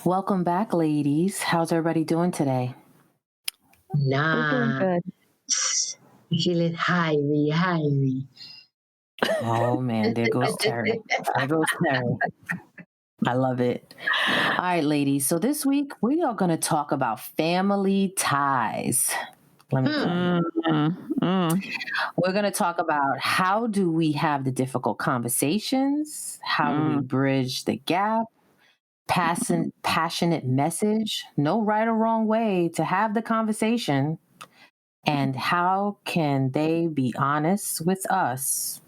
Welcome back, ladies. How's everybody doing today? We're doing good. Feeling high. Oh man, there goes Terry. There goes Terry. I love it. All right, ladies. So this week we are going to talk about family ties. Let me tell you. We're going to talk about how do we have the difficult conversations? How do we bridge the gap? Passionate message, no right or wrong way to have the conversation, and how can they be honest with us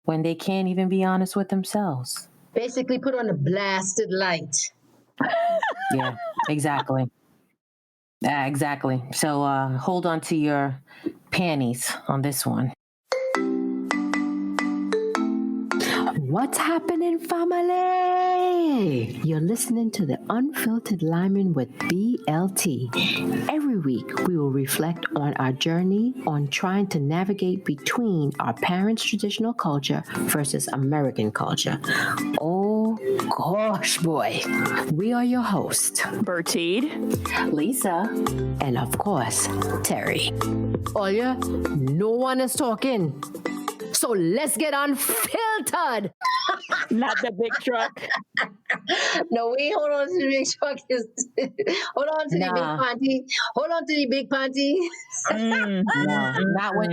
when they can't even be honest with themselves? Basically, put on a blasted light. Yeah, exactly. Exactly. So hold on to your panties on this one. What's happening, family? You're listening to the Unfiltered Lineman with BLT. Every week, we will reflect on our journey on trying to navigate between our parents' traditional culture versus American culture. Oh, gosh, boy. We are your hosts, Bertide, Lisa, and of course, Terry. Oh, yeah? No one is talking. So let's get unfiltered. not the big truck. No, wait, hold on to the big truck. Hold on to the big panty. Hold on to the big panty. No,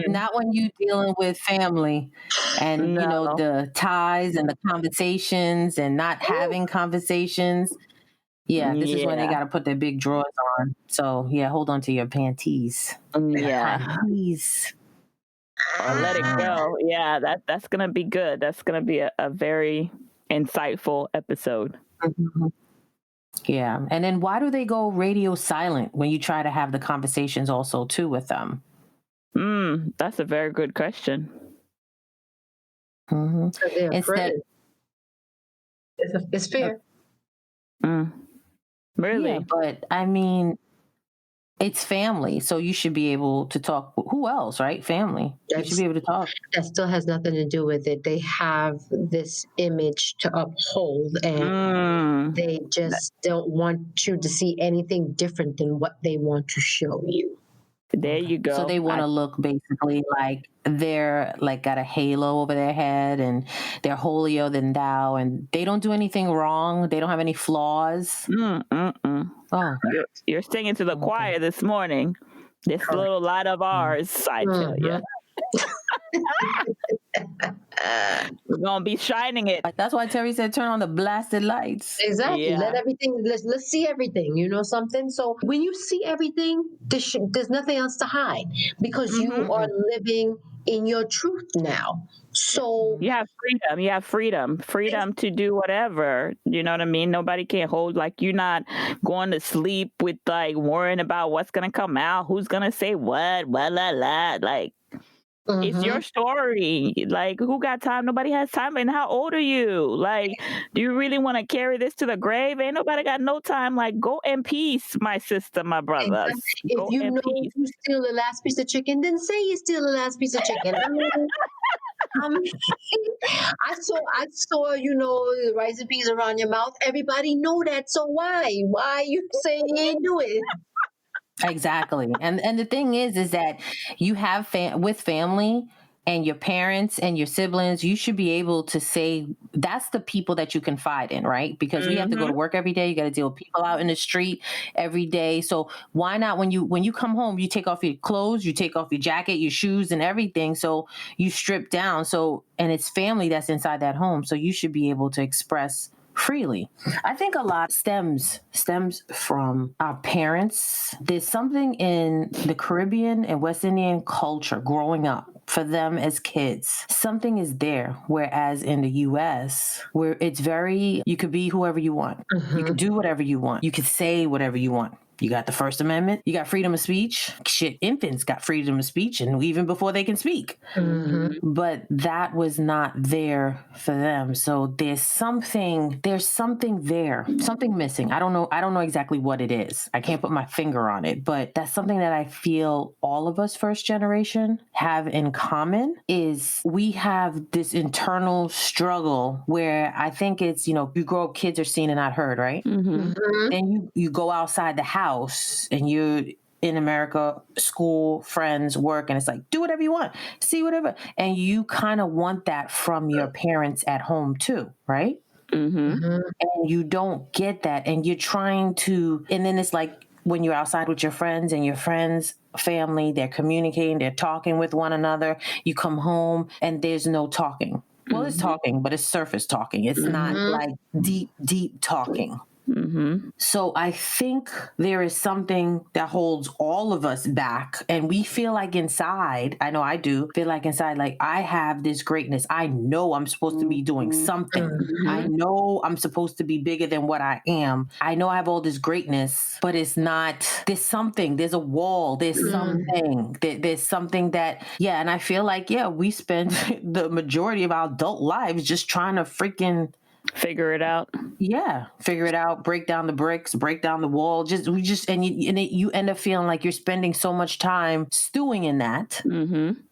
not when you dealing with family and you know the ties and the conversations and not having conversations. Yeah, this is when they got to put their big drawers on. So yeah, hold on to your panties. Yeah. Panties. Or let it go. Yeah, that's gonna be good. That's gonna be a very insightful episode. Mm-hmm. Yeah. And then why do they go radio silent when you try to have the conversations also too with them? That's a very good question. Mm-hmm. They're afraid. It's fair. Really? Yeah, but I mean, it's family, so you should be able to talk. Who else, right? Family. You should be able to talk. That still has nothing to do with it. They have this image to uphold, and they just don't want you to see anything different than what they want to show you. There you go. So they want to look basically like they're like got a halo over their head and they're holier than thou and they don't do anything wrong. They don't have any flaws. Oh, you're singing to the choir this morning. This little light of ours, I tell you. We're gonna be shining it. That's why Terry said turn on the blasted lights. Exactly. Yeah. Let everything. Let's see everything. You know something. So when you see everything, there's nothing else to hide because you are living in your truth now. So you have freedom. You have freedom to do whatever. You know what I mean? Nobody can hold, like, you're not going to sleep with like worrying about what's gonna come out, who's gonna say what, blah, blah, blah. Like, it's your story. Like, who got time? Nobody has time. And how old are you? Like, do you really want to carry this to the grave? Ain't nobody got no time. Like, go in peace, my sister, my brothers. Exactly. If you know you steal the last piece of chicken, then say you steal the last piece of chicken. I mean, I saw, you know, the rice and peas around your mouth. Everybody know that. So why you saying you ain't do it? Exactly. And the thing is that you have with family and your parents and your siblings, you should be able to say that's the people that you confide in, right? Because we have to go to work every day. You got to deal with people out in the street every day. So why not when you come home, you take off your clothes, you take off your jacket, your shoes and everything. So you strip down. So, and it's family that's inside that home. So you should be able to express freely. I think a lot stems from our parents. There's something in the Caribbean and West Indian culture growing up for them as kids. Something is there. Whereas in the US, where it's very, you could be whoever you want. You could do whatever you want. You could say whatever you want. You got the First Amendment. You got freedom of speech. Shit, infants got freedom of speech, and even before they can speak. Mm-hmm. But that was not there for them. So there's something there, something missing. I don't know exactly what it is. I can't put my finger on it, but that's something that I feel all of us first generation have in common is we have this internal struggle where I think it's, you grow up, kids are seen and not heard, right? Then you go outside the house and you're in America, school, friends, work, and it's like, do whatever you want, see whatever. And you kind of want that from your parents at home too, right? And you don't get that. And you're trying to, and then it's like when you're outside with your friends and your friends' family, they're communicating, they're talking with one another. You come home and there's no talking. Well, it's talking, but it's surface talking. It's not like deep talking. So I think there is something that holds all of us back, and we feel like inside, I know I do, feel like inside, like I have this greatness. I know I'm supposed to be doing something. I know I'm supposed to be bigger than what I am. I know I have all this greatness, but it's not, there's a wall, there's something, there's something that, and I feel like, we spend the majority of our adult lives just trying to freaking figure it out. Figure it out, break down the bricks, break down the wall. You end up feeling like you're spending so much time stewing in that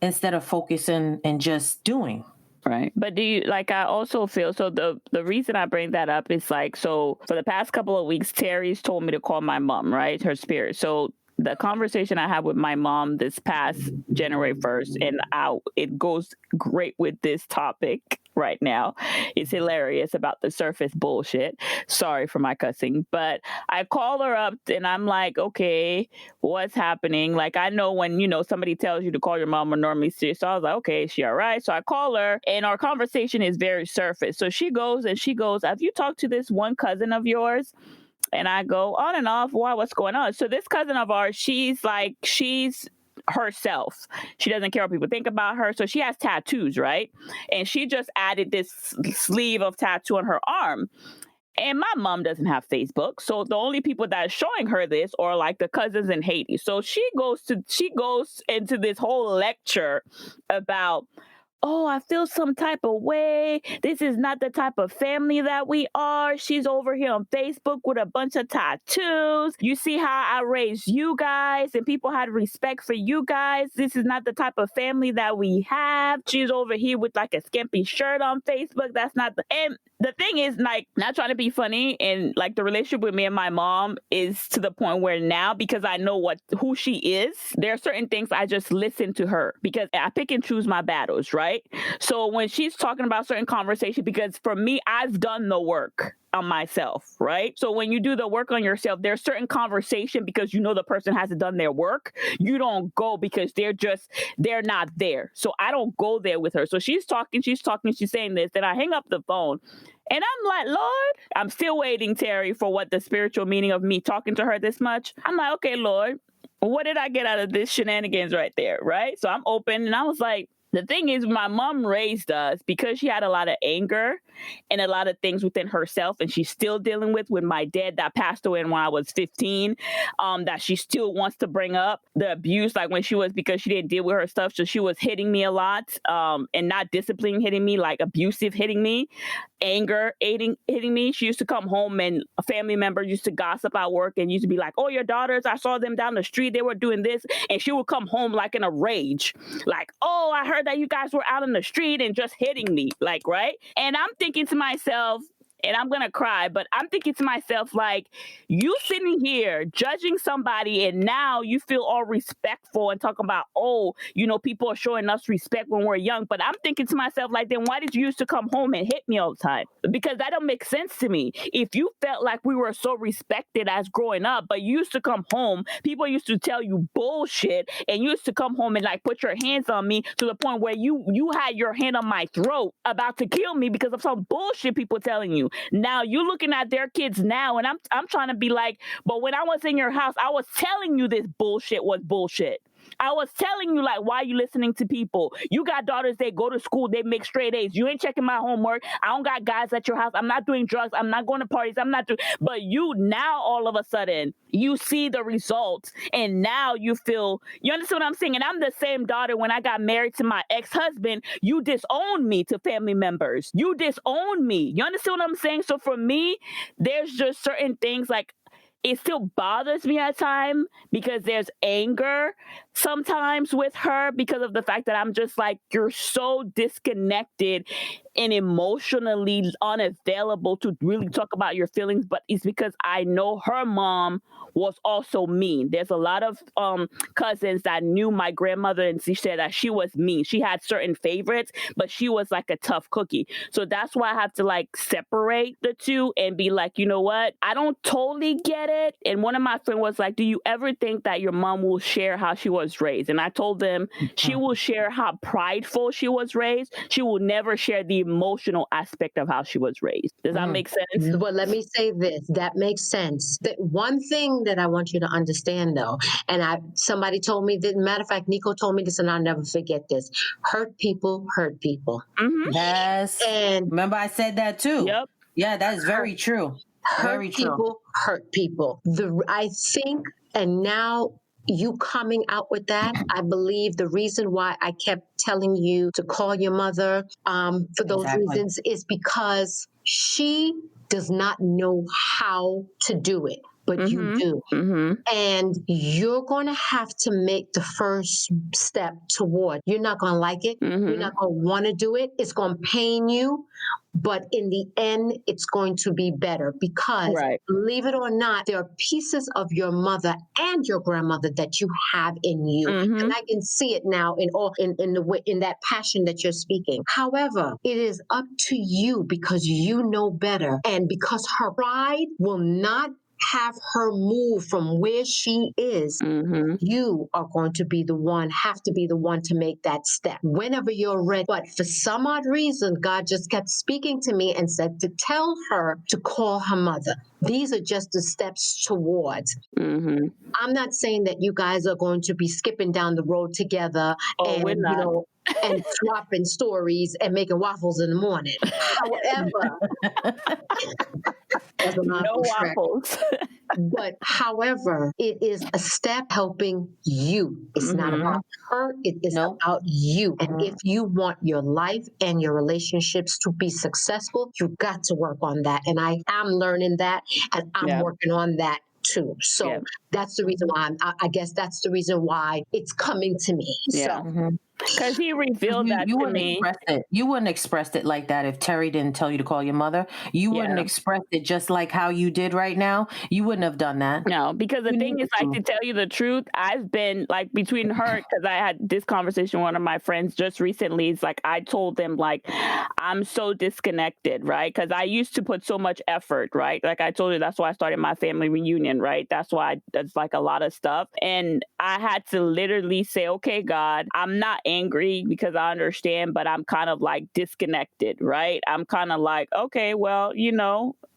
instead of focusing and just doing. Right. But do you, like, I also feel, so the reason I bring that up is like, so for the past couple of weeks, Terry's told me to call my mom, right? Her spirit. So the conversation I had with my mom this past January 1st, and it goes great with this topic right now. It's hilarious about the surface bullshit. Sorry for my cussing, but I call her up and I'm like, okay, what's happening? Like, I know when, somebody tells you to call your mom or normally serious. So I was like, okay, is she all right? So I call her and our conversation is very surface. So she goes, have you talked to this one cousin of yours? And I go on and off. Why? What's going on? So this cousin of ours, she's herself. She doesn't care what people think about her. So she has tattoos, right? And she just added this sleeve of tattoo on her arm. And my mom doesn't have Facebook. So the only people that are showing her this are like the cousins in Haiti. So she goes into this whole lecture about, oh, I feel some type of way. This is not the type of family that we are. She's over here on Facebook with a bunch of tattoos. You see how I raised you guys and people had respect for you guys. This is not the type of family that we have. She's over here with like a skimpy shirt on Facebook. That's not and the thing is, like, not trying to be funny, and like the relationship with me and my mom is to the point where now, because I know who she is, there are certain things I just listen to her because I pick and choose my battles, right? So when she's talking about certain conversation, because for me, I've done the work on myself, right? So when you do the work on yourself, there's certain conversation because the person hasn't done their work. You don't go because they're not there. So I don't go there with her. So she's talking, she's saying this, then I hang up the phone. And I'm like, Lord, I'm still waiting, Terry, for what the spiritual meaning of me talking to her this much. I'm like, okay, Lord, what did I get out of this shenanigans right there, right? So I'm open and I was like, the thing is, my mom raised us because she had a lot of anger and a lot of things within herself, and she's still dealing with my dad that passed away when I was 15, that she still wants to bring up. The abuse, like when because she didn't deal with her stuff, so she was hitting me a lot, and not disciplining hitting me, like abusive hitting me, anger hitting me. She used to come home and a family member used to gossip at work and used to be like, oh, your daughters, I saw them down the street, they were doing this, and she would come home like in a rage, like, oh, I heard that you guys were out in the street and just hitting me, like, right? And I'm thinking to myself, and I'm going to cry, but I'm thinking to myself, like, you sitting here judging somebody and now you feel all respectful and talking about, oh, people are showing us respect when we're young. But I'm thinking to myself, like, then why did you used to come home and hit me all the time? Because that don't make sense to me. If you felt like we were so respected as growing up, but you used to come home, people used to tell you bullshit, and you used to come home and like put your hands on me to the point where you had your hand on my throat about to kill me because of some bullshit people telling you. Now you're looking at their kids now, and I'm trying to be like, but when I was in your house, I was telling you this bullshit was bullshit. I was telling you, like, why are you listening to people? You got daughters, they go to school, they make straight A's. You ain't checking my homework. I don't got guys at your house. I'm not doing drugs. I'm not going to parties. I'm not doing, but you now all of a sudden, you see the results and now you feel, you understand what I'm saying? And I'm the same daughter when I got married to my ex-husband. You disowned me to family members. You disowned me. You understand what I'm saying? So for me, there's just certain things like, it still bothers me at times because there's anger sometimes with her because of the fact that I'm just like, you're so disconnected and emotionally unavailable to really talk about your feelings. But it's because I know her mom was also mean. There's a lot of cousins that knew my grandmother, and she said that she was mean. She had certain favorites, but she was like a tough cookie. So that's why I have to like separate the two and be like, you know what? I don't totally get it. And one of my friends was like, do you ever think that your mom will share how she was raised? And I told them she will share how prideful she was raised. She will never share the emotional aspect of how she was raised. Does that make sense? Well, let me say this. That makes sense. That one thing that I want you to understand, though, and somebody told me that, matter of fact, Nico told me this, and I'll never forget this. Hurt people hurt people. Mm-hmm. Yes. And remember, I said that too. Yep. Yeah, that is very true. Very hurt true. people hurt people. I think, and now you coming out with that, I believe the reason why I kept telling you to call your mother for those reasons is because she does not know how to do it, but you do. And you're going to have to make the first step toward. You're not going to like it. You're not going to want to do it. It's going to pain you. But in the end, it's going to be better because, believe it or not, there are pieces of your mother and your grandmother that you have in you, and I can see it now in that passion that you're speaking. However, it is up to you because you know better, and because her pride will not have her move from where she is, you are going to be the one, have to be the one to make that step whenever you're ready. But for some odd reason, God just kept speaking to me and said to tell her to call her mother. These are just the steps towards. I'm not saying that you guys are going to be skipping down the road together and swapping stories and making waffles in the morning. However, no waffles. But however, it is a step helping you. It's not about her. It is about you. And if you want your life and your relationships to be successful, you've got to work on that. And I am learning that, and I'm working on that too. So that's the reason why I guess that's the reason why it's coming to me. So. Because he revealed that you to wouldn't me. Express it. You wouldn't express it like that if Terry didn't tell you to call your mother. You wouldn't express it just like how you did right now. You wouldn't have done that. No, because the thing is, like, to tell you the truth, I've been like between her, because I had this conversation with one of my friends just recently. It's like I told them, like, I'm so disconnected, right? Because I used to put so much effort, right? Like I told you, that's why I started my family reunion, right? That's why that's like a lot of stuff. And I had to literally say, okay, God, I'm not angry because I understand, but I'm kind of like disconnected, right? I'm kind of like, okay, well,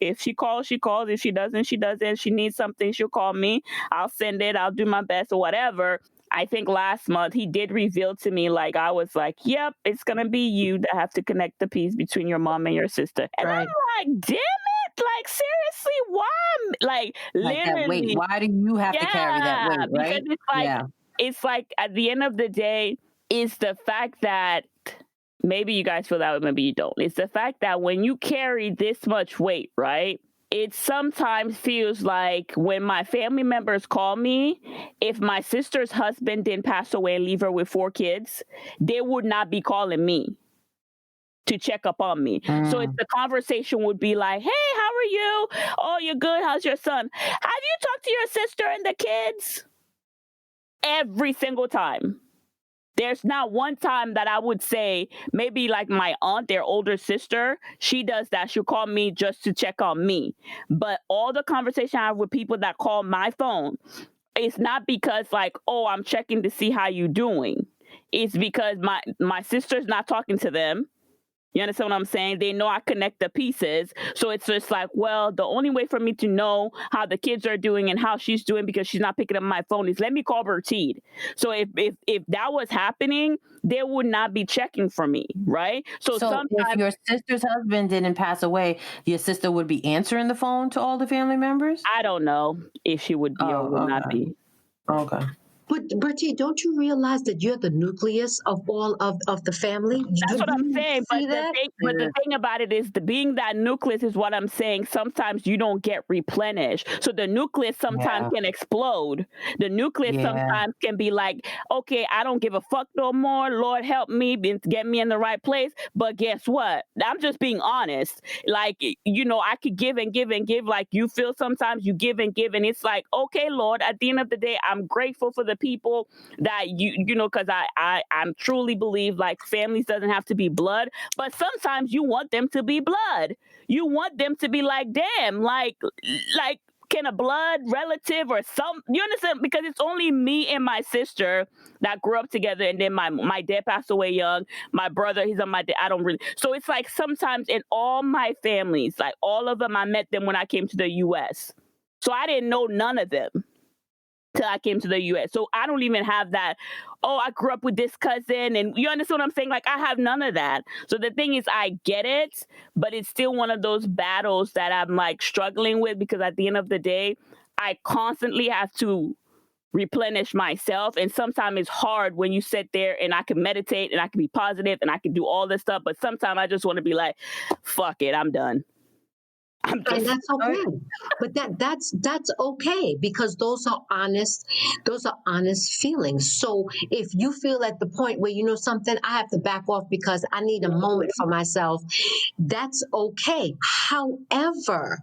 if she calls, she calls. If she doesn't, she doesn't. If she needs something, she'll call me. I'll send it. I'll do my best or whatever. I think last month he did reveal to me, like, I was like, yep, it's going to be you that have to connect the piece between your mom and your sister. And I'm like, damn it. Like, seriously, why? Like literally. Wait, why do you have to carry that weight, right? Because it's like at the end of the day, it's the fact that maybe you guys feel that way, maybe you don't. It's the fact that when you carry this much weight, right? It sometimes feels like when my family members call me, if my sister's husband didn't pass away and leave her with 4 kids, they would not be calling me to check up on me. So if the conversation would be like, hey, how are you? Oh, you're good. How's your son? Have you talked to your sister and the kids? Every single time. There's not one time that I would say, maybe like my aunt, their older sister, she does that. She'll call me just to check on me. But all the conversation I have with people that call my phone, it's not because like, oh, I'm checking to see how you doing. It's because my sister's not talking to them. You understand what I'm saying? They know I connect the pieces. So it's just like, well, the only way for me to know how the kids are doing and how she's doing because she's not picking up my phone is let me call Bertide. So if that was happening, they would not be checking for me, right? So So if sometimes your sister's husband didn't pass away, your sister would be answering the phone to all the family members? I don't know if she would be or would Oh, not okay. be. Okay. But Bertie, don't you realize that you're the nucleus of all of the family? That's what Do I'm you saying. see that? But the thing about it is, being that nucleus is what I'm saying. Sometimes you don't get replenished. So the nucleus sometimes Yeah. can explode. The nucleus Yeah. sometimes can be like, okay, I don't give a fuck no more. Lord help me, get me in the right place. But guess what? I'm just being honest. Like, I could give and give and give. Like you feel sometimes you give and give, and it's like, okay, Lord. At the end of the day, I'm grateful for the people that because I'm truly believe like families doesn't have to be blood, but sometimes you want them to be blood. You want them to be like, damn, like can a blood relative or you understand? Because it's only me and my sister that grew up together, and then my dad passed away young. My brother, he's on my dad. I don't really. So it's like sometimes in all my families, like all of them, I met them when I came to the U.S. So I didn't know none of them till I came to the U.S. So I don't even have that, oh, I grew up with this cousin. And you understand what I'm saying? Like, I have none of that. So the thing is, I get it, but it's still one of those battles that I'm like struggling with, because at the end of the day, I constantly have to replenish myself. And sometimes it's hard when you sit there and I can meditate and I can be positive and I can do all this stuff. But sometimes I just want to be like, fuck it, I'm done. And that's okay. But that's okay, because those are honest feelings. So if you feel at the point where something, I have to back off because I need a moment for myself, that's okay. However,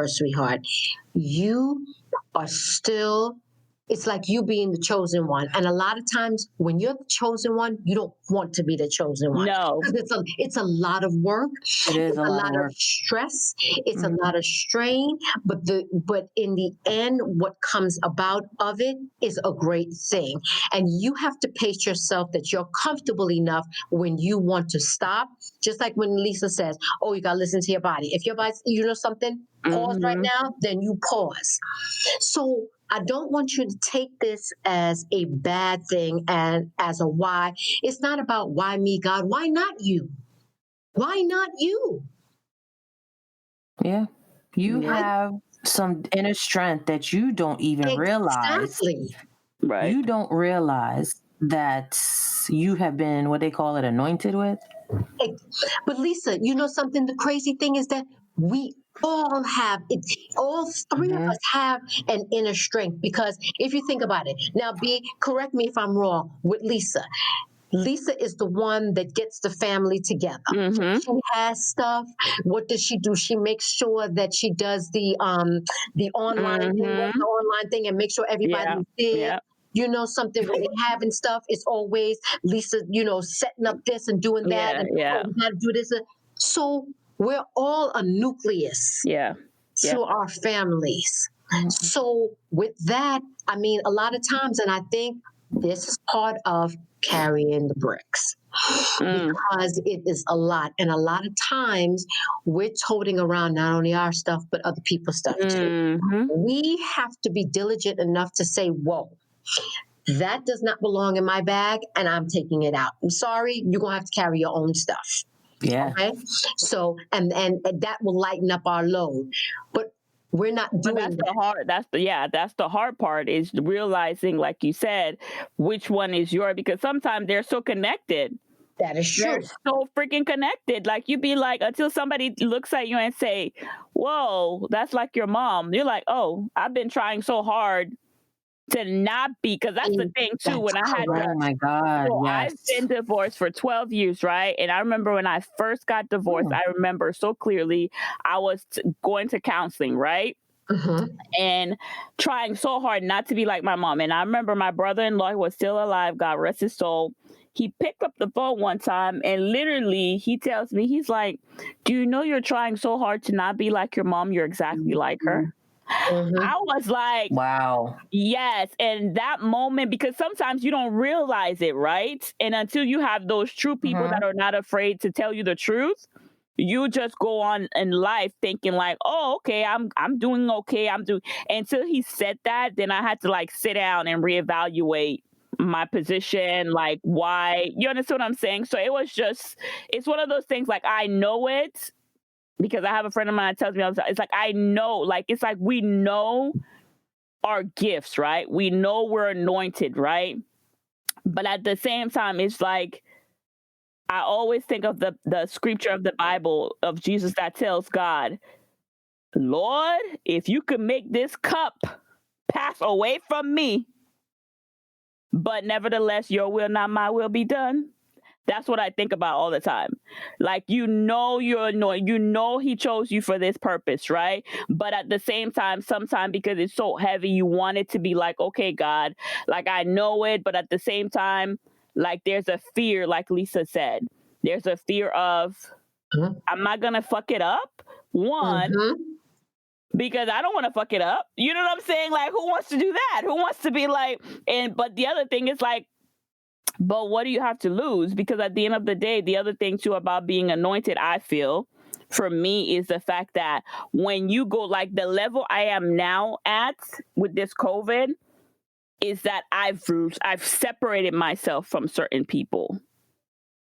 sweetheart, you are still, it's like you being the chosen one. And a lot of times when you're the chosen one, you don't want to be the chosen one. No. Because it's a lot of work. It is It's a lot of work. of stress. It's Mhm. a lot of strain. But in the end, what comes about of it is a great thing. And you have to pace yourself that you're comfortable enough when you want to stop. Just like when Lisa says, oh, you gotta listen to your body. If your body, something, pause right now, then you pause. So I don't want you to take this as a bad thing and as a why. It's not about why me, God. Why not you? Why not you? Yeah. You Yeah. have some inner strength that you don't even realize. Exactly. Right. You don't realize that you have been, what they call it, anointed with. But Lisa, something? The crazy thing is that we all have it. All three of us have an inner strength, because if you think about it, now, correct me if I'm wrong with Lisa. Lisa is the one that gets the family together. Mm-hmm. She has stuff. What does she do? She makes sure that she does the online thing, the online thing, and make sure everybody's there. Yeah. Something when they having stuff, it's always Lisa, setting up this and doing that, and Yeah. oh, we got to do this. So we're all a nucleus Yeah. to our families. So with that, I mean, a lot of times, and I think this is part of carrying the bricks, because it is a lot. And a lot of times we're toting around not only our stuff, but other people's stuff too. We have to be diligent enough to say, whoa, that does not belong in my bag, and I'm taking it out. I'm sorry, you're going to have to carry your own stuff. Yeah. Okay. So, and that will lighten up our load. But we're not doing But that. that's the hard part, is realizing, like you said, which one is yours, because sometimes they're so connected. That is true. They're so freaking connected. Like, you be like, until somebody looks at you and say, whoa, that's like your mom. You're like, oh, I've been trying so hard to not be, because that's the thing too. When I had Oh my God. so Yes. I've been divorced for 12 years, right? And I remember when I first got divorced, I remember so clearly, I was going to counseling, right? And trying so hard not to be like my mom. And I remember my brother-in-law, who was still alive, God rest his soul, he picked up the phone one time and literally he tells me, he's like, do you know you're trying so hard to not be like your mom? You're exactly like her. Mhm. I was like, Wow. yes. And that moment, because sometimes you don't realize it, right? And until you have those true people that Mhm. are not afraid to tell you the truth, you just go on in life thinking like, oh, okay, I'm doing okay. I'm doing, until he said that, then I had to like sit down and reevaluate my position, like why, you understand what I'm saying? So it was just, it's one of those things, like I know it because I have a friend of mine that tells me all the time, it's like I know, like it's like we know our gifts, right? We know we're anointed, right? But at the same time, it's like I always think of the scripture of the Bible of Jesus that tells God, Lord, if you could make this cup pass away from me, but nevertheless your will, not my will, be done. That's what I think about all the time. Like, you know, you're anointed. You know, he chose you for this purpose, right? But at the same time, sometimes because it's so heavy, you want it to be like, okay, God, like I know it. But at the same time, like there's a fear, like Lisa said, there's a fear of, Mhm. am I going to fuck it up? One, Mhm. because I don't want to fuck it up. You know what I'm saying? Like, who wants to do that? Who wants to be like, but the other thing is like, but what do you have to lose? Because at the end of the day, the other thing too about being anointed, I feel, for me, is the fact that when you go, like the level I am now at with this COVID, is that I've separated myself from certain people.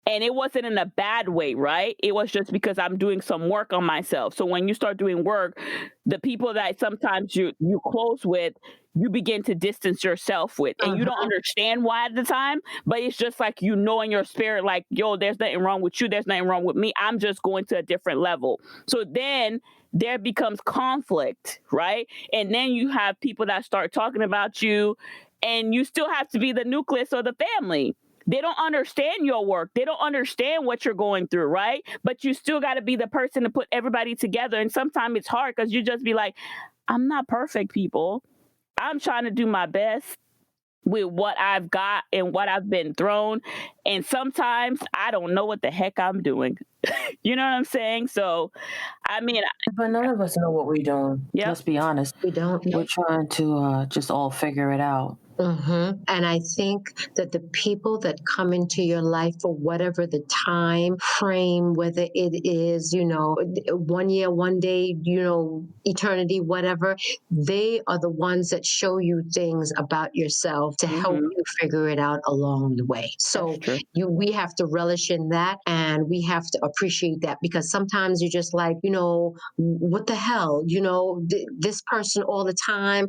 And it wasn't in a bad way, right? It was just because I'm doing some work on myself. So when you start doing work, the people that sometimes you close with, you begin to distance yourself with, and you don't Mhm. understand why at the time, but it's just like, you know, in your spirit, like, yo, there's nothing wrong with you, there's nothing wrong with me, I'm just going to a different level. So then there becomes conflict, right? And then you have people that start talking about you, and you still have to be the nucleus of the family. They don't understand your work. They don't understand what you're going through, right? But you still got to be the person to put everybody together. And sometimes it's hard because you just be like, I'm not perfect, people. I'm trying to do my best with what I've got and what I've been thrown. And sometimes I don't know what the heck I'm doing. You know what I'm saying? So, I mean, But none of us know what we're doing. yep. Let's be honest. We don't know. We're trying to just all figure it out. And I think that the people that come into your life for whatever the time frame, whether it is, 1 year, 1 day, eternity, whatever, they are the ones that show you things about yourself to help you figure it out along the way. So we have to relish in that, and we have to appreciate that, because sometimes you're just like, what the hell, this person all the time,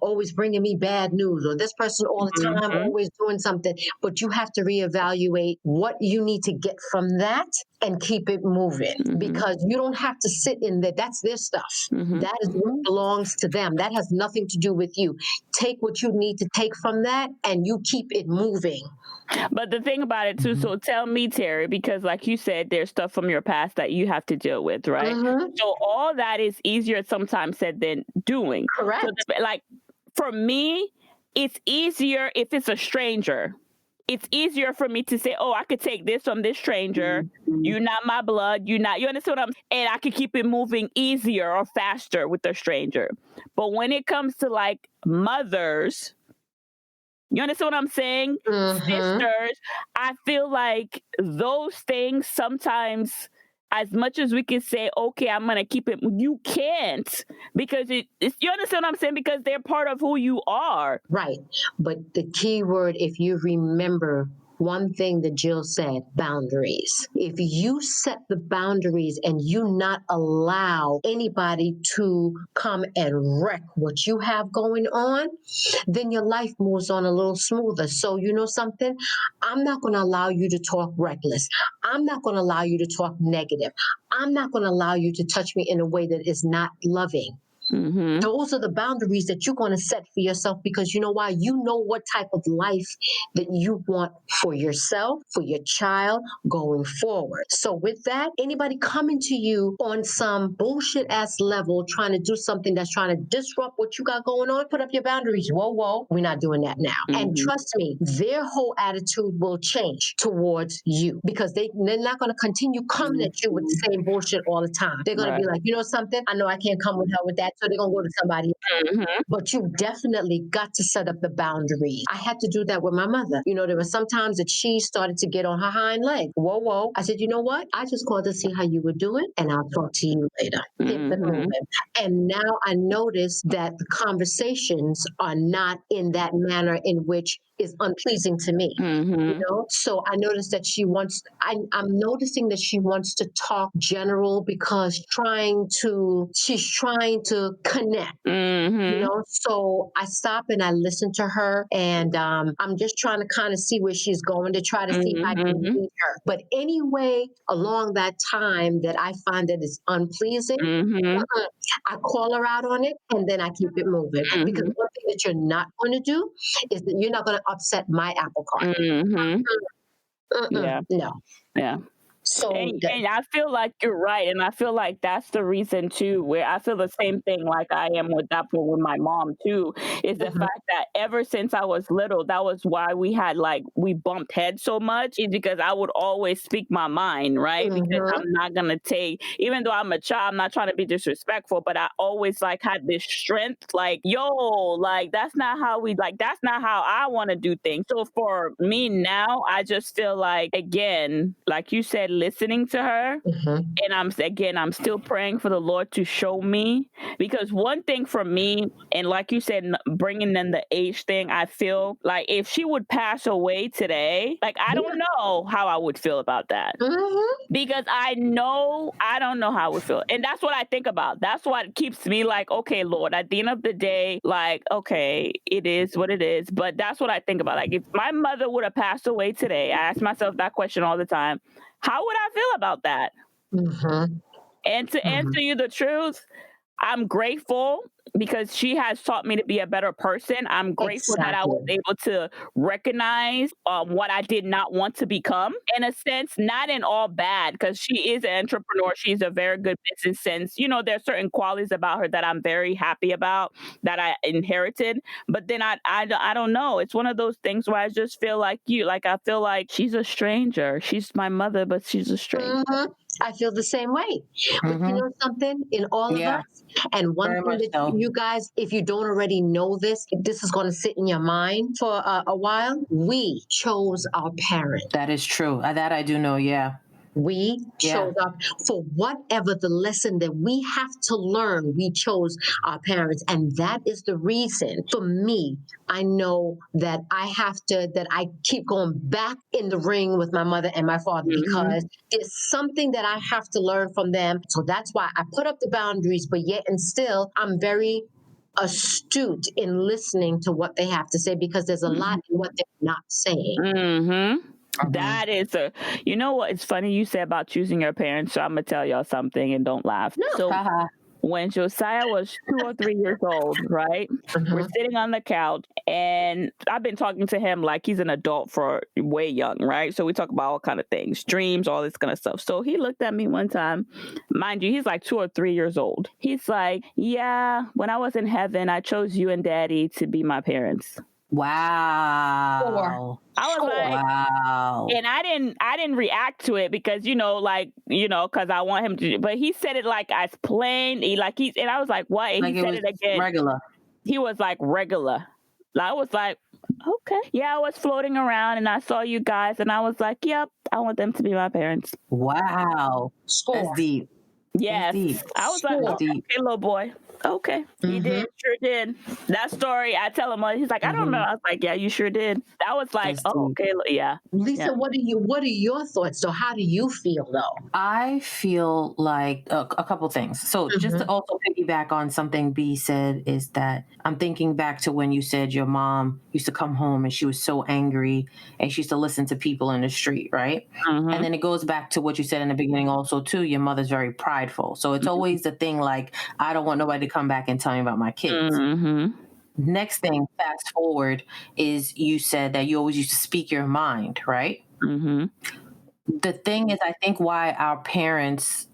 always bringing me bad news, or this person all the time always doing something. But you have to reevaluate what you need to get from that and keep it moving, because you don't have to sit in there. That's their stuff. That is what belongs to them. That has nothing to do with you. Take what you need to take from that, and you keep it moving. But the thing about it too, so tell me, Terry, because like you said, there's stuff from your past that you have to deal with, right? So all that is easier sometimes said than doing. Correct. So like for me, it's easier if it's a stranger. It's easier for me to say, oh, I could take this from this stranger. You're not my blood. You understand what I'm saying? And I could keep it moving easier or faster with a stranger. But when it comes to like mothers, you understand what I'm saying? Sisters, I feel like those things sometimes, as much as we can say, okay, I'm going to keep it, you can't, because it's, you understand what I'm saying? Because they're part of who you are. Right. But the key word, if you remember one thing that Jill said, boundaries. If you set the boundaries and you not allow anybody to come and wreck what you have going on, then your life moves on a little smoother. So you know something? I'm not going to allow you to talk reckless. I'm not going to allow you to talk negative. I'm not going to allow you to touch me in a way that is not loving. Those are the boundaries that you're going to set for yourself, because you know why? You know what type of life that you want for yourself, for your child going forward. So with that, anybody coming to you on some bullshit ass level, trying to do something that's trying to disrupt what you got going on, put up your boundaries. Whoa, we're not doing that now. And trust me, their whole attitude will change towards you, because they're not going to continue coming at you with the same bullshit all the time. They're going to be like, you know something? I know I can't come with her with that. so they're gonna go to somebody else. Mm-hmm. But you definitely got to set up the boundary. I had to do that with my mother. You know, there were some times that she started to get on her hind leg. Whoa, whoa. I said, you know what? I just called to see how you were doing, and I'll talk to you later. Keep it Mm-hmm. moving. And now I notice that the conversations are not in that manner in which is unpleasing to me. Mm-hmm. You know, so I noticed that I'm noticing that she wants to talk general because she's trying to connect. Mm-hmm. You know, so I stop and I listen to her, and I'm just trying to kind of see where she's going to try to see if I can Mm-hmm. meet her. But anyway, along that time that I find that is unpleasing, Mm-hmm. I call her out on it, and then I keep it moving. Because one thing that you're not going to do is that you're not going to upset my apple cart. Mm-hmm. Yeah. No. Yeah. So And I feel like you're right. And I feel like that's the reason too, where I feel the same thing like I am with that point with my mom too, is the fact that ever since I was little, that was why we bumped heads so much, is because I would always speak my mind, right? Because I'm not gonna take, even though I'm a child, I'm not trying to be disrespectful, but I always like had this strength, like, yo, like that's not how I want to do things. So for me now, I just feel like, again, like you said, listening to her, and I'm still praying for the Lord to show me, because one thing for me, and like you said, bringing in the age thing, I feel like if she would pass away today, like I don't know how I would feel about that, because I don't know how I would feel, and that's what I think about. That's what keeps me like, okay, Lord, at the end of the day, like, okay, it is what it is, but that's what I think about. Like if my mother would have passed away today, I ask myself that question all the time. How would I feel about that? And to answer you the truth, I'm grateful because she has taught me to be a better person. I'm grateful that I was able to recognize what I did not want to become, in a sense, not in all bad, because she is an entrepreneur. She's a very good business sense. You know, there are certain qualities about her that I'm very happy about, that I inherited. But then I don't know. It's one of those things where I just feel like I feel like she's a stranger. She's my mother, but she's a stranger. I feel the same way. But you know something? In all of us, and one thing that you guys, if you don't already know this, this is going to sit in your mind for a while. We chose our parents. That is true. That I do know. Yeah. We chose for whatever the lesson that we have to learn, we chose our parents. And that is the reason for me. I know that I keep going back in the ring with my mother and my father because there's something that I have to learn from them. So that's why I put up the boundaries, but yet and still I'm very astute in listening to what they have to say, because there's a lot in what they're not saying. That is you know what? It's funny you said about choosing your parents. So I'm gonna tell y'all something, and don't laugh. No. So when Josiah was 2 or 3 years old, right? We're sitting on the couch, and I've been talking to him like he's an adult for way young, right? So we talk about all kind of things, dreams, all this kind of stuff. So he looked at me one time, mind you, he's like 2 or 3 years old. He's like, yeah, when I was in heaven, I chose you and Daddy to be my parents. Wow. I was like, wow. And I didn't react to it because, because I want him to, but he said it like as plain, and I was like, what? And like he said it again. Regular. He was like, regular. I was like, okay. Yeah, I was floating around and I saw you guys and I was like, yep, I want them to be my parents. Wow. That's deep. Yes. Deep. I was like, okay, little boy. Okay. He did. Sure did. That story, I tell him, he's like, I don't know. I was like, yeah, you sure did. That was like, okay. Yeah. Lisa, what are your thoughts though? How do you feel though? I feel like a couple things. So just to also piggyback on something B said, is that I'm thinking back to when you said your mom used to come home and she was so angry and she used to listen to people in the street, right? And then it goes back to what you said in the beginning also too, your mother's very prideful. So it's always the thing like, I don't want nobody to come back and tell me about my kids. Next thing, fast forward, is you said that you always used to speak your mind, right? The thing is, I think why our parents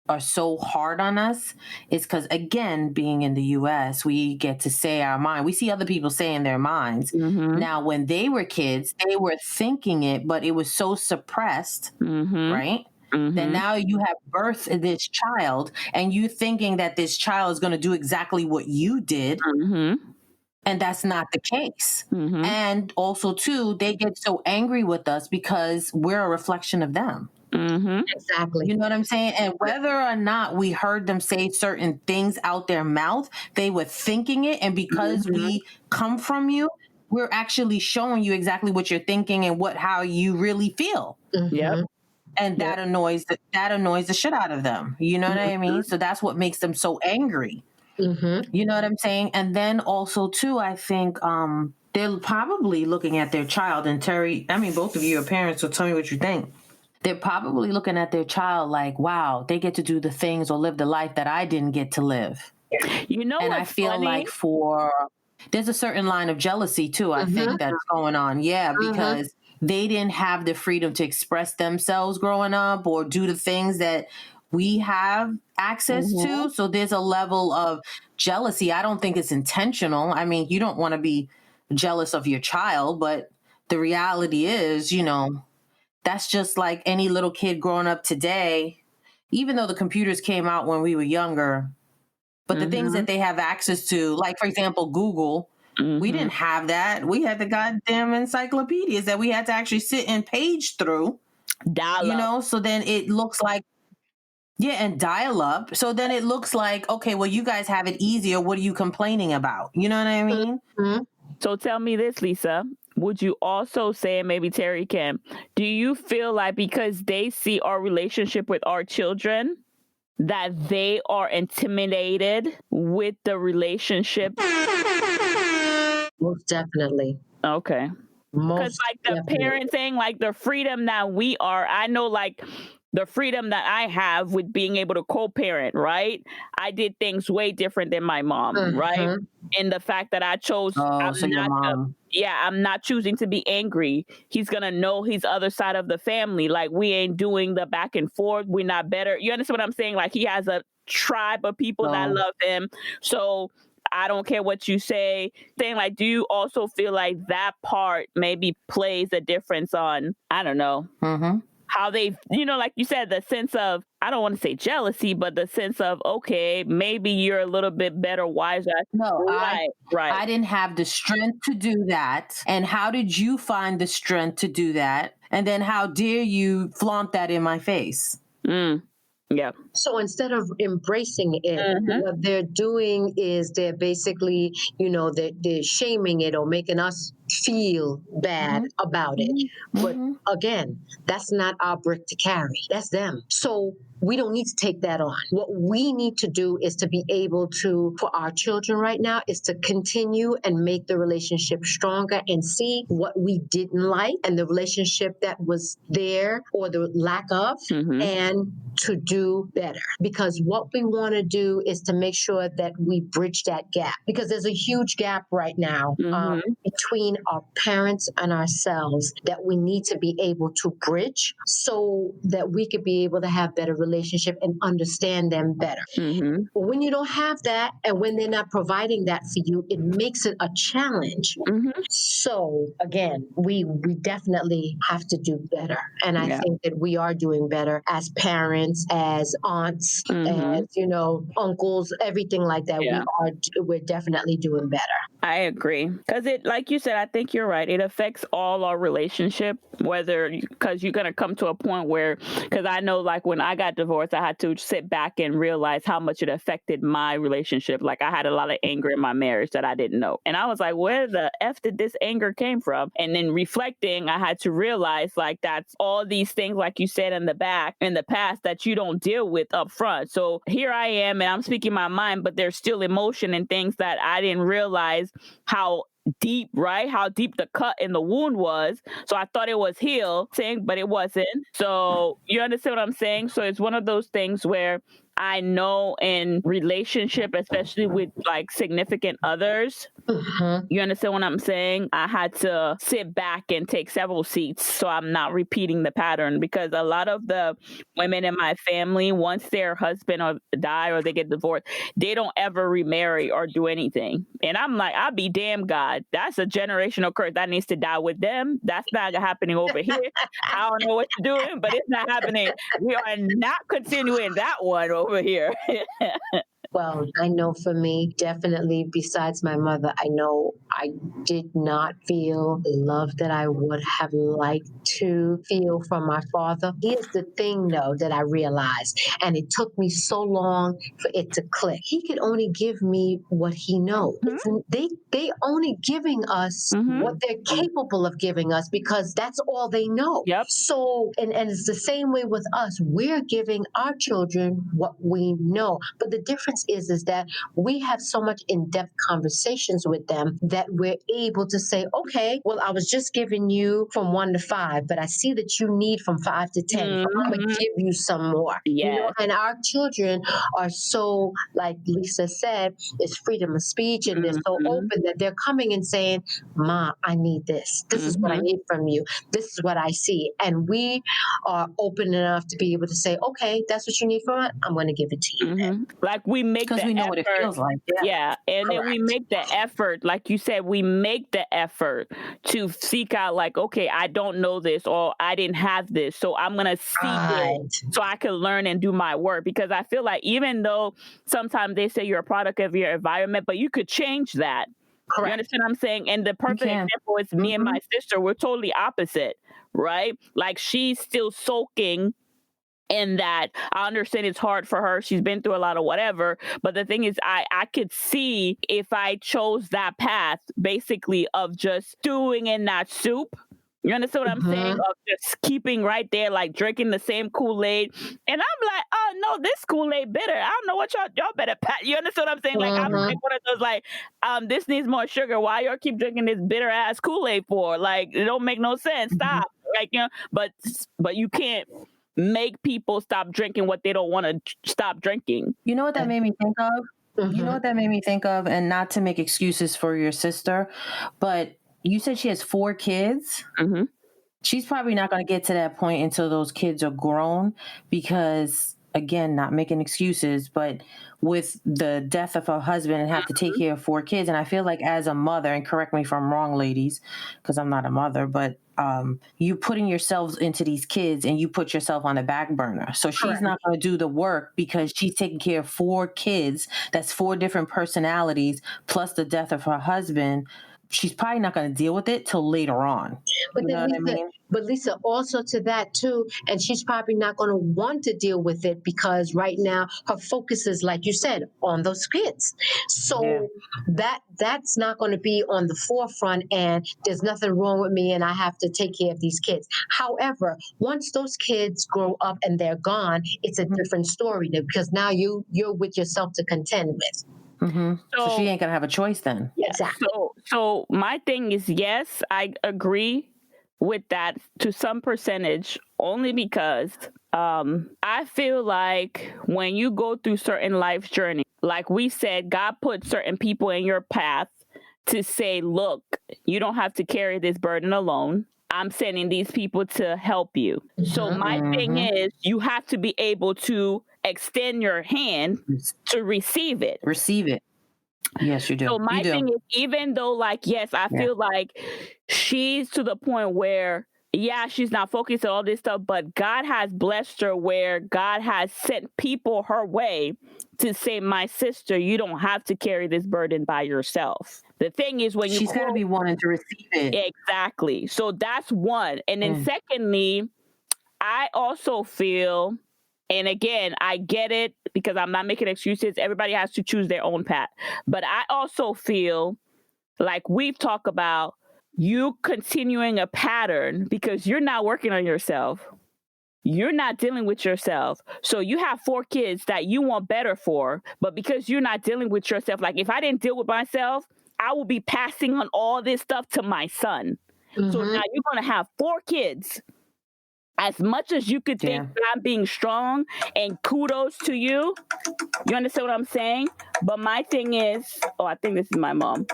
are so hard on us is because, again, being in the U.S., we get to say our mind. We see other people saying their minds. Now, when they were kids, they were thinking it, but it was so suppressed, right? then Mm-hmm. now you have birthed this child and you thinking that this child is going to do exactly what you did. Mm-hmm. And that's not the case. Mm-hmm. And also, too, they get so angry with us because we're a reflection of them. Mm-hmm. Exactly. You know what I'm saying? And whether or not we heard them say certain things out their mouth, they were thinking it. And because we come from you, we're actually showing you exactly what you're thinking and how you really feel. Yep. And that annoys the shit out of them. You know what I mean? So that's what makes them so angry. You know what I'm saying? And then also too, I think they're probably looking at their child, and Terry, I mean, both of you are parents, so tell me what you think. They're probably looking at their child like, wow, they get to do the things or live the life that I didn't get to live. You know, And I what's feel funny? like there's a certain line of jealousy too, I think that's going on. Yeah, because they didn't have the freedom to express themselves growing up or do the things that we have access to. So there's a level of jealousy. I don't think it's intentional. I mean, you don't want to be jealous of your child, but the reality is, that's just like any little kid growing up today, even though the computers came out when we were younger, but the things that they have access to, like, for example, Google, we didn't have that. We had the goddamn encyclopedias that we had to actually sit and page through, so then it looks like, and dial up. So then it looks like, okay, well, you guys have it easier. What are you complaining about? You know what I mean? So tell me this, Lisa. Would you also say, and maybe Terry can, do you feel like because they see our relationship with our children, that they are intimidated with the relationship? Most definitely. Okay. Because like the definitely. parenting, like the freedom that we are, I know like the freedom that I have with being able to co-parent, right? I did things way different than my mom, right? And the fact that I chose, Oh, so your mom. I'm not choosing to be angry. He's going to know he's other side of the family. Like we ain't doing the back and forth. We're not better. You understand what I'm saying? Like he has a tribe of people that love him. So I don't care what you say. Saying like, do you also feel like that part maybe plays a difference on, I don't know, how they, like you said, the sense of, I don't want to say jealousy, but the sense of, okay, maybe you're a little bit better, wiser. No, right. I didn't have the strength to do that. And how did you find the strength to do that? And then how dare you flaunt that in my face? Yeah. So instead of embracing it, what they're doing is they're basically, they're shaming it or making us feel bad about it. But again, that's not our brick to carry. That's them. So we don't need to take that on. What we need to do is to be able to, for our children right now, is to continue and make the relationship stronger and see what we didn't like and the relationship that was there or the lack of, and to do better. Because what we want to do is to make sure that we bridge that gap, because there's a huge gap right now between our parents and ourselves that we need to be able to bridge so that we could be able to have better relationship and understand them better. But when you don't have that and when they're not providing that for you, it makes it a challenge. So again, we definitely have to do better. And I think that we are doing better as parents, as aunts, as, uncles, everything like that. We're definitely doing better. I agree. Because it, like you said, I think you're right. It affects all our relationship, because you're going to come to a point where, because I know like when I got divorced, I had to sit back and realize how much it affected my relationship. Like I had a lot of anger in my marriage that I didn't know. And I was like, where the F did this anger came from? And then reflecting, I had to realize like that's all these things, like you said, in the past that you don't deal with up front. So here I am and I'm speaking my mind, but there's still emotion and things that I didn't realize how deep the cut in the wound was. So I thought it was healed, but it wasn't. So you understand what I'm saying? So it's one of those things where I know in relationship, especially with like significant others, you understand what I'm saying? I had to sit back and take several seats so I'm not repeating the pattern, because a lot of the women in my family, once their husband or die or they get divorced, they don't ever remarry or do anything. And I'm like, I'll be damn God. That's a generational curse that needs to die with them. That's not happening over here. I don't know what you're doing, but it's not happening. We are not continuing that one over here. Well, I know for me, definitely, besides my mother, I know I did not feel the love that I would have liked to feel from my father. Here's the thing, though, that I realized, and it took me so long for it to click. He could only give me what he knows. They only giving us what they're capable of giving us, because that's all they know. Yep. So, and it's the same way with us. We're giving our children what we know, but the difference is that we have so much in-depth conversations with them that we're able to say, okay, well, I was just giving you from 1 to 5, but I see that you need from 5 to 10. So I'm gonna give you some more. Yes. You know, and our children are so, like Lisa said, it's freedom of speech, and they're so open that they're coming and saying, Ma, I need this. This is what I need from you. This is what I see. And we are open enough to be able to say, okay, that's what you need from it. I'm going to give it to you. Like we make because we know what it feels like. Yeah. And then we make the effort, like you said, we make the effort to seek out, like, okay, I don't know this, or I didn't have this, so I'm going to seek it so I can learn and do my work. Because I feel like even though sometimes they say you're a product of your environment, but you could change that. Correct. You understand what I'm saying? And the perfect example is me and my sister. We're totally opposite, right? Like she's still soaking in that. I understand it's hard for her. She's been through a lot of whatever. But the thing is, I could see if I chose that path, basically, of just stewing in that soup. You understand what I'm saying? Of just keeping right there, like drinking the same Kool-Aid. And I'm like, oh no, this Kool-Aid bitter. I don't know what y'all better pat. You understand what I'm saying? Like I'm like one of those like, this needs more sugar. Why y'all keep drinking this bitter ass Kool-Aid for? Like it don't make no sense. Stop. Like, you know, but you can't make people stop drinking what they don't want to stop drinking. You know what that made me think of? You know what that made me think of? And not to make excuses for your sister, but you said she has 4 kids. She's probably not going to get to that point until those kids are grown, because, again, not making excuses, but with the death of her husband and have to take care of 4 kids. And I feel like as a mother, and correct me if I'm wrong, ladies, because I'm not a mother, but you putting yourselves into these kids and you put yourself on the back burner. So she's not going to do the work because she's taking care of 4 kids. That's 4 different personalities plus the death of her husband. She's probably not going to deal with it till later on. But you know then what I mean? But Lisa, also to that too, and she's probably not going to want to deal with it because right now her focus is, like you said, on those kids. So that's not going to be on the forefront, and there's nothing wrong with me and I have to take care of these kids. However, once those kids grow up and they're gone, it's a different story because now you're with yourself to contend with. So she ain't gonna have a choice then. Exactly. So my thing is, yes, I agree with that to some percentage, only because I feel like when you go through certain life journey, like we said, God put certain people in your path to say, look, you don't have to carry this burden alone. I'm sending these people to help you. So my thing is, you have to be able to extend your hand to receive it. Receive it. Yes, you do. So my thing is, even though, like, yes, I feel like she's to the point where, she's not focused on all this stuff, but God has blessed her where God has sent people her way to say, my sister, you don't have to carry this burden by yourself. The thing is, when she's got to be wanting to receive it. Exactly. So that's one. And then secondly, I also feel, and again, I get it because I'm not making excuses. Everybody has to choose their own path. But I also feel like we've talked about you continuing a pattern because you're not working on yourself. You're not dealing with yourself. So you have 4 kids that you want better for, but because you're not dealing with yourself, like if I didn't deal with myself, I will be passing on all this stuff to my son. So now you're going to have 4 kids As much as you could think I'm being strong, and kudos to you. You understand what I'm saying? But my thing is, I think this is my mom.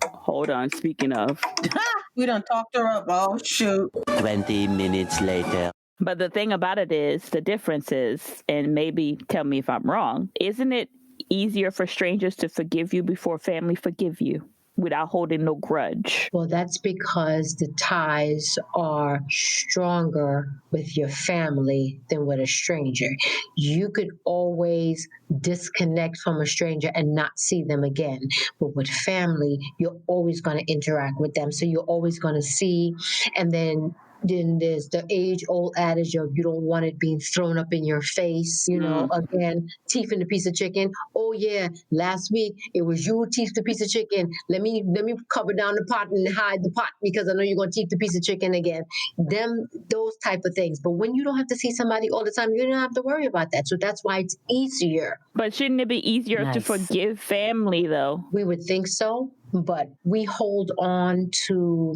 Hold on, speaking of. We done talked her up. Oh, shoot. 20 minutes later. But the thing about it is, the difference is, and maybe tell me if I'm wrong, isn't it easier for strangers to forgive you before family forgive you without holding no grudge? Well, that's because the ties are stronger with your family than with a stranger. You could always disconnect from a stranger and not see them again. But with family, you're always going to interact with them. So you're always going to see, and then there's the age-old adage of you don't want it being thrown up in your face. Again, teeth in the piece of chicken. Oh yeah, last week it was you teeth the piece of chicken. Let me cover down the pot and hide the pot because I know you're gonna teeth the piece of chicken again. Those type of things. But when you don't have to see somebody all the time, you don't have to worry about that. So that's why it's easier. But shouldn't it be easier to forgive family though? We would think so. But we hold on to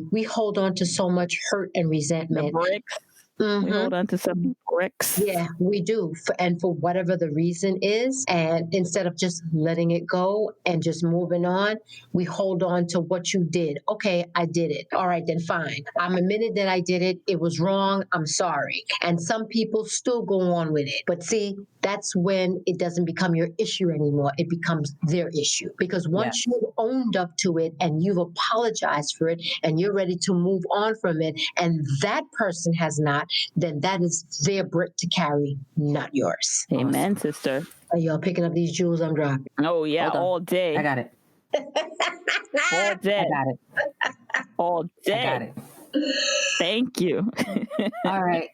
so much hurt and resentment. The bricks. Mm-hmm. We hold on to some bricks. Yeah, we do. And for whatever the reason is, and instead of just letting it go and just moving on, we hold on to what you did. Okay, I did it. All right, then fine. I'm admitted that I did it. It was wrong. I'm sorry. And some people still go on with it. But see, that's when it doesn't become your issue anymore. It becomes their issue. Because once you've owned up to it and you've apologized for it and you're ready to move on from it, and that person has not, then that is their brick to carry, not yours. Amen, sister. Are y'all picking up these jewels I'm dropping? Oh, yeah, all day. I got it. All day. I got it. All day. I got it. Thank you. All right.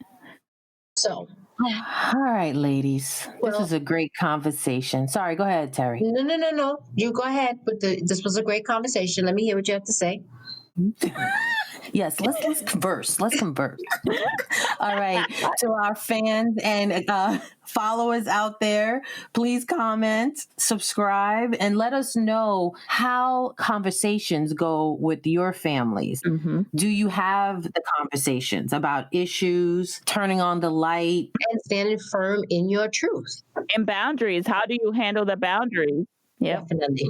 So. All right, ladies. This was a great conversation. Sorry, go ahead, Terry. No. You go ahead. But this was a great conversation. Let me hear what you have to say. Yes, let's converse. Let's converse. All right. To our fans and followers out there, please comment, subscribe, and let us know how conversations go with your families. Mm-hmm. Do you have the conversations about issues, turning on the light? And standing firm in your truth. And boundaries. How do you handle the boundaries? Yeah. Definitely.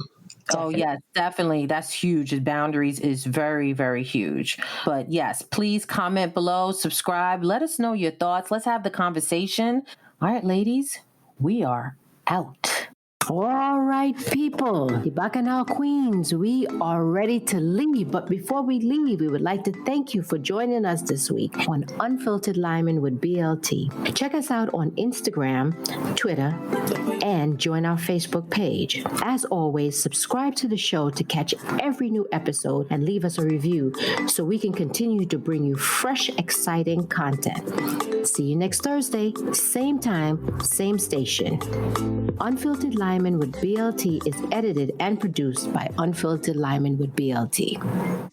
Oh, yes, definitely. That's huge. Boundaries is very, very huge. But yes, please comment below, subscribe. Let us know your thoughts. Let's have the conversation. All right, ladies, we are out. All right, people, the Bacchanal Queens, we are ready to leave. But before we leave, we would like to thank you for joining us this week on Unfiltered Lyman with BLT. Check us out on Instagram, Twitter, and join our Facebook page. As always, subscribe to the show to catch every new episode and leave us a review so we can continue to bring you fresh, exciting content. See you next Thursday, same time, same station. Unfiltered Lyman with BLT is edited and produced by Unfiltered Lyman with BLT.